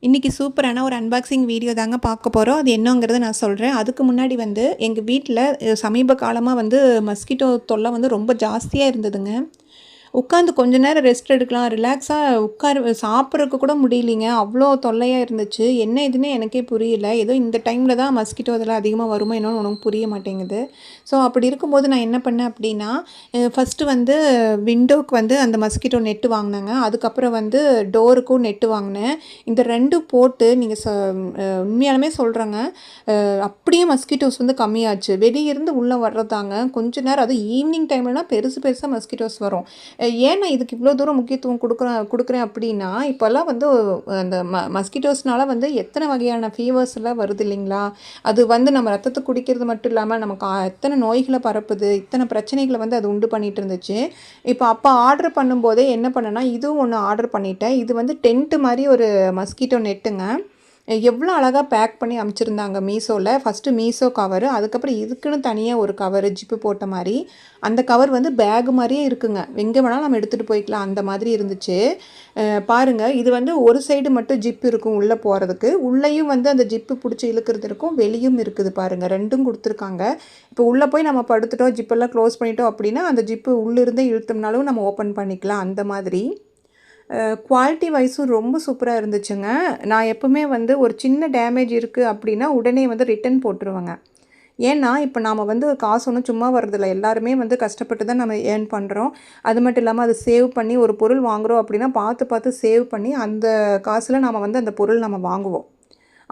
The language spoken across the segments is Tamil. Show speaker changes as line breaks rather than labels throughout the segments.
இன்றைக்கி சூப்பரான ஒரு அன்பாக்சிங் வீடியோ தாங்க பார்க்க போகிறோம். அது என்னங்கிறத நான் சொல்கிறேன். அதுக்கு முன்னாடி வந்து எங்கள் வீட்டில் சமீப காலமாக வந்து மஸ்கிட்டோ தொல்லை வந்து ரொம்ப ஜாஸ்தியாக இருந்ததுங்க. உட்காந்து கொஞ்ச நேரம் ரெஸ்ட் எடுக்கலாம், ரிலாக்ஸாக சாப்பிட்றதுக்கு கூட முடியலைங்க. அவ்வளோ தொல்லையாக இருந்துச்சு. என்ன இதுன்னே எனக்கே புரியல. ஏதோ இந்த டைமில் தான் மஸ்கிட்டோ இதெல்லாம் அதிகமாக வருமோ என்னன்னு உனக்கு புரிய மாட்டேங்குது. ஸோ அப்படி இருக்கும்போது நான் என்ன பண்ணேன் அப்படின்னா, ஃபஸ்ட்டு வந்து விண்டோவுக்கு வந்து அந்த மஸ்கிட்டோ நெட்டு வாங்கினேங்க. அதுக்கப்புறம் வந்து டோருக்கும் நெட்டு வாங்கினேன். இந்த 2ம் போட்டு நீங்கள் உண்மையாலுமே சொல்கிறேங்க, அப்படியே மஸ்கிட்டோஸ் வந்து கம்மியாச்சு. வெளியிருந்து உள்ளே வர்றதாங்க கொஞ்ச நேரம், அதுவும் ஈவினிங் டைம்லலாம் பெருசு பெருசாக மஸ்கிட்டோஸ் வரும். ஏன் நான் இதுக்கு இவ்வளோ தூரம் முக்கியத்துவம் கொடுக்குறேன் அப்படின்னா, இப்போல்லாம் வந்து அந்த மஸ்கிட்டோஸ்னால வந்து எத்தனை வகையான ஃபீவர்ஸ்லாம் வருது இல்லைங்களா? அது வந்து நம்ம ரத்தத்தை குடிக்கிறது மட்டும் இல்லாமல் நமக்கு எத்தனை நோய்களை பரப்புது, இத்தனை பிரச்சனைகளை வந்து அது உண்டு பண்ணிகிட்டு இருந்துச்சு. இப்போ அப்போ ஆர்டர் பண்ணும்போதே என்ன பண்ணேன்னா, இதுவும் ஒன்று ஆர்டர் பண்ணிட்டேன். இது வந்து டென்ட்டு மாதிரி ஒரு மஸ்கிட்டோ நெட்டுங்க. எவ்வளோ அழகாக பேக் பண்ணி அனுப்பிச்சிருந்தாங்க மீஷோவில். ஃபஸ்ட்டு மீஷோ கவரு, அதுக்கப்புறம் இதுக்குன்னு தனியாக ஒரு கவரு ஜிப்பு போட்ட மாதிரி. அந்த கவர் வந்து பேகு மாதிரியே இருக்குங்க. எங்கே வேணாலும் நம்ம எடுத்துகிட்டு போய்க்கலாம், அந்த மாதிரி இருந்துச்சு. பாருங்கள், இது வந்து ஒரு சைடு மட்டும் ஜிப்பு இருக்கும் உள்ளே போகிறதுக்கு. உள்ளேயும் வந்து அந்த ஜிப்பு பிடிச்சி இழுக்கிறது இருக்கும், வெளியும் இருக்குது பாருங்கள். 2ம் கொடுத்துருக்காங்க. இப்போ உள்ளே போய் நம்ம படுத்துட்டோம், ஜிப்பெல்லாம் க்ளோஸ் பண்ணிட்டோம் அப்படின்னா அந்த ஜிப்பு உள்ளிருந்தே இழுத்தோம்னாலும் நம்ம ஓப்பன் பண்ணிக்கலாம், அந்த மாதிரி. குவாலிட்டி வைஸும் ரொம்ப சூப்பராக இருந்துச்சுங்க. நான் எப்போவுமே வந்து ஒரு சின்ன டேமேஜ் இருக்குது அப்படின்னா உடனே வந்து ரிட்டன் போட்டுருவேங்க. ஏன்னா இப்போ நாம் வந்து காசு ஒன்றும் சும்மா வர்றதில்ல. எல்லாருமே வந்து கஷ்டப்பட்டு தான் நம்ம ஏர்ன் பண்ணுறோம். அது மட்டும் இல்லாமல் அதை சேவ் பண்ணி ஒரு பொருள் வாங்குகிறோம் அப்படின்னா பார்த்து பார்த்து சேவ் பண்ணி அந்த காசில் நாம் வந்து அந்த பொருள் நம்ம வாங்குவோம்.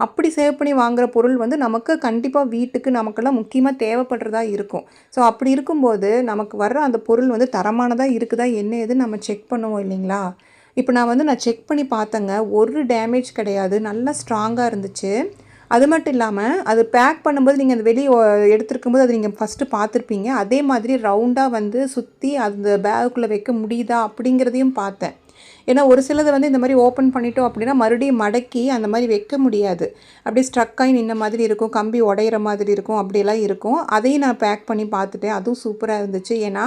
அப்படி சேவ் பண்ணி வாங்குகிற பொருள் வந்து நமக்கு கண்டிப்பாக வீட்டுக்கு நமக்கெல்லாம் முக்கியமாக தேவைப்படுறதா இருக்கும். ஸோ அப்படி இருக்கும்போது நமக்கு வர்ற அந்த பொருள் வந்து தரமானதாக இருக்குதா என்ன ஏதுன்னு நம்ம செக் பண்ணுவோம் இல்லைங்களா? இப்போ நான் செக் பண்ணி பார்த்தேங்க. ஒரு டேமேஜ் கிடையாது. நல்லா ஸ்ட்ராங்காக இருந்துச்சு. அது மட்டும் இல்லாமல் அது பேக் பண்ணும்போது நீங்கள் அந்த வெளியே எடுத்துருக்கும்போது அது நீங்கள் ஃபஸ்ட்டு பார்த்துருப்பீங்க. அதே மாதிரி ரவுண்டாக வந்து சுற்றி அந்த பேக்குள்ளே வைக்க முடியுதா அப்படிங்கிறதையும் பார்த்தேன். ஏன்னா ஒரு சிலது வந்து இந்த மாதிரி ஓப்பன் பண்ணிட்டோம் அப்படின்னா மறுபடியும் மடக்கி அந்த மாதிரி வைக்க முடியாது. அப்படியே ஸ்ட்ரக் ஆகி நின்ன மாதிரி இருக்கும், கம்பி உடையிற மாதிரி இருக்கும், அப்படியெல்லாம் இருக்கும். அதையும் நான் பேக் பண்ணி பார்த்துட்டேன். அதுவும் சூப்பராக இருந்துச்சு. ஏன்னா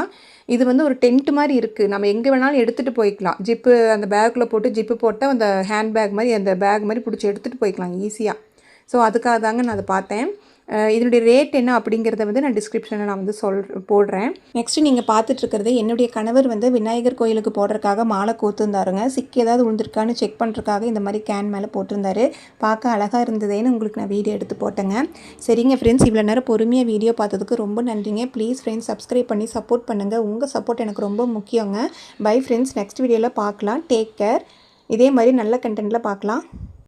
இது வந்து ஒரு டென்ட் மாதிரி இருக்குது. நம்ம எங்கே வேணாலும் எடுத்துகிட்டு போய்க்கலாம். ஜிப்பு அந்த பேக்கில் போட்டு ஜிப்பு போட்டால் அந்த ஹேண்ட் பேக் மாதிரி அந்த பேக் மாதிரி பிடிச்சி எடுத்துகிட்டு போய்க்கலாம் ஈஸியாக. ஸோ அதுக்காக தாங்க நான் அதை பார்த்தேன். இதனுடைய ரேட் என்ன அப்படிங்கிறத வந்து நான் டிஸ்கிரிப்ஷனில் நான் வந்து போடுறேன். நெக்ஸ்ட்டு நீங்கள் பார்த்துட்ருக்கிறது என்னுடைய கணவர் வந்து விநாயகர் கோயிலுக்கு போடுறதுக்காக மாலை கோத்துருந்தாருங்க. சிக்கி ஏதாவது விழுந்திருக்கான்னு செக் பண்ணுறதுக்காக இந்த மாதிரி கேன் மேலே போட்டிருந்தாரு. பார்க்க அழகாக இருந்ததேன்னு உங்களுக்கு நான் வீடியோ எடுத்து போட்டேங்க. சரிங்க ஃப்ரெண்ட்ஸ், இவ்வளோ நேரம் பொறுமையாக வீடியோ பார்த்ததுக்கு ரொம்ப நன்றிங்க. ப்ளீஸ் ஃப்ரெண்ட்ஸ் சப்ஸ்கிரைப் பண்ணி சப்போர்ட் பண்ணுங்கள். உங்கள் சப்போர்ட் எனக்கு ரொம்ப முக்கியங்க. பை ஃப்ரெண்ட்ஸ், நெக்ஸ்ட் வீடியோவில் பார்க்கலாம். Take care. இதே மாதிரி நல்ல கண்டென்ட்டில் பார்க்கலாம்.